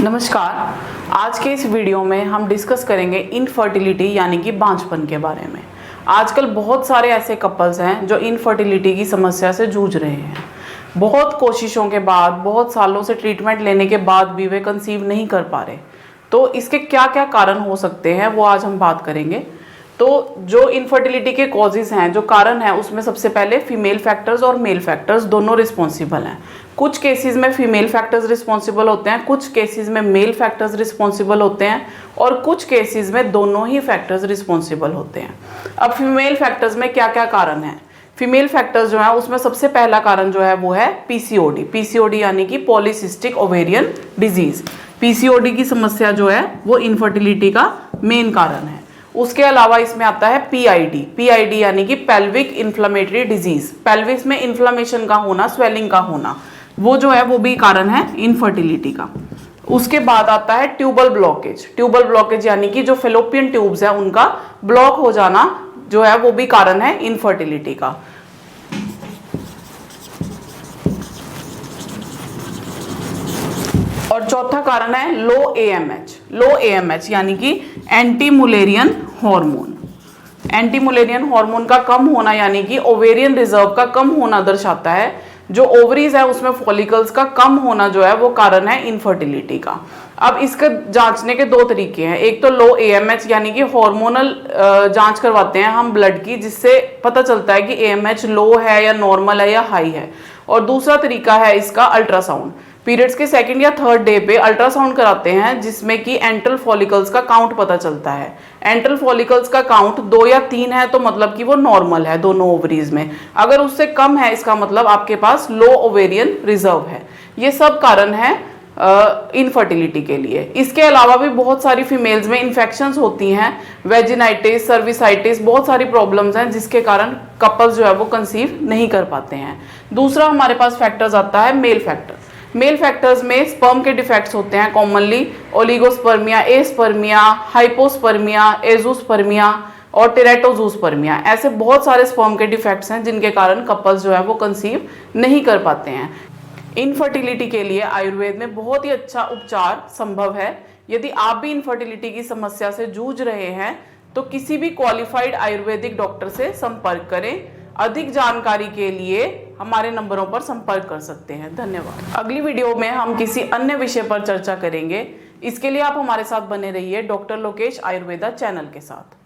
नमस्कार। आज के इस वीडियो में हम डिस्कस करेंगे इनफर्टिलिटी यानी कि बांझपन के बारे में। आजकल बहुत सारे ऐसे कपल्स हैं जो इनफर्टिलिटी की समस्या से जूझ रहे हैं। बहुत कोशिशों के बाद, बहुत सालों से ट्रीटमेंट लेने के बाद भी वे कंसीव नहीं कर पा रहे। तो इसके क्या क्या कारण हो सकते हैं वो आज हम बात करेंगे। तो जो इनफर्टिलिटी के कॉजेज हैं, जो कारण हैं, उसमें सबसे पहले फीमेल फैक्टर्स और मेल फैक्टर्स दोनों रिस्पॉन्सिबल हैं। कुछ केसेस में फीमेल फैक्टर्स रिस्पॉन्सिबल होते हैं, कुछ केसेस में मेल फैक्टर्स रिस्पॉन्सिबल होते हैं और कुछ केसेस में दोनों ही फैक्टर्स रिस्पॉन्सिबल होते हैं। अब फीमेल फैक्टर्स में क्या क्या कारण हैं? फीमेल फैक्टर्स जो है उसमें सबसे पहला कारण जो है वो है पीसीओडी। पीसीओडी यानी कि पॉलीसिस्टिक ओवेरियन डिजीज। पीसीओडी की समस्या जो है वो इनफर्टिलिटी का मेन कारण है। उसके अलावा इसमें आता है पीआईडी। पीआईडी यानी कि पेल्विक इन्फ्लेमेटरी डिजीज। पेल्विस में इन्फ्लेमेशन का होना, स्वेलिंग का होना, वो जो है वो भी कारण है इनफर्टिलिटी का। उसके बाद आता है ट्यूबल ब्लॉकेज। ट्यूबल ब्लॉकेज यानी कि जो फेलोपियन ट्यूब्स है उनका ब्लॉक हो जाना जो है वो भी कारण है इनफर्टिलिटी का। और चौथा कारण है लो एएमएच। लो एएमएच यानी कि anti Mullerian hormone. Anti Mullerian hormone का कम होना यानी कि ओवेरियन रिजर्व का कम होना दर्शाता है। जो ओवरीज है उसमें फॉलिकल्स का कम होना जो है वो कारण है इनफर्टिलिटी का। अब इसके जांचने के दो तरीके हैं। एक तो लो एएमएच यानी कि हार्मोनल जांच करवाते हैं हम ब्लड की, जिससे पता चलता है कि एएमएच लो है या नॉर्मल है या हाई है। और दूसरा तरीका है इसका अल्ट्रासाउंड। पीरियड्स के सेकंड या थर्ड डे पे अल्ट्रासाउंड कराते हैं जिसमें कि एंट्रल फॉलिकल्स का काउंट पता चलता है। एंट्रल फॉलिकल्स का काउंट 2 या 3 है तो मतलब कि वो नॉर्मल है दोनों ओवरीज में। अगर उससे कम है इसका मतलब आपके पास लो ओवेरियन रिजर्व है। ये सब कारण है इनफर्टिलिटी के लिए। इसके अलावा भी बहुत सारी फीमेल्स में इन्फेक्शंस होती हैं, वेजिनाइटिस, सर्विसाइटिस, बहुत सारी प्रॉब्लम्स हैं जिसके कारण कपल्स जो है वो कंसीव नहीं कर पाते हैं। दूसरा हमारे पास फैक्टर्स आता है मेल फैक्टर। मेल फैक्टर्स में स्पर्म के डिफेक्ट्स होते हैं कॉमनली, ओलिगोस्पर्मिया, एस्पर्मिया, हाइपोस्पर्मिया, एजोस्पर्मिया और टेरेटोजूस्पर्मिया। ऐसे बहुत सारे स्पर्म के डिफेक्ट्स हैं जिनके कारण कपल्स जो है वो कंसीव नहीं कर पाते हैं। इनफर्टिलिटी के लिए आयुर्वेद में बहुत ही अच्छा उपचार संभव है। यदि आप भी इनफर्टिलिटी की समस्या से जूझ रहे हैं तो किसी भी क्वालिफाइड आयुर्वेदिक डॉक्टर से संपर्क करें। अधिक जानकारी के लिए हमारे नंबरों पर संपर्क कर सकते हैं। धन्यवाद। अगली वीडियो में हम किसी अन्य विषय पर चर्चा करेंगे। इसके लिए आप हमारे साथ बने रहिए डॉक्टर लोकेश आयुर्वेदा चैनल के साथ।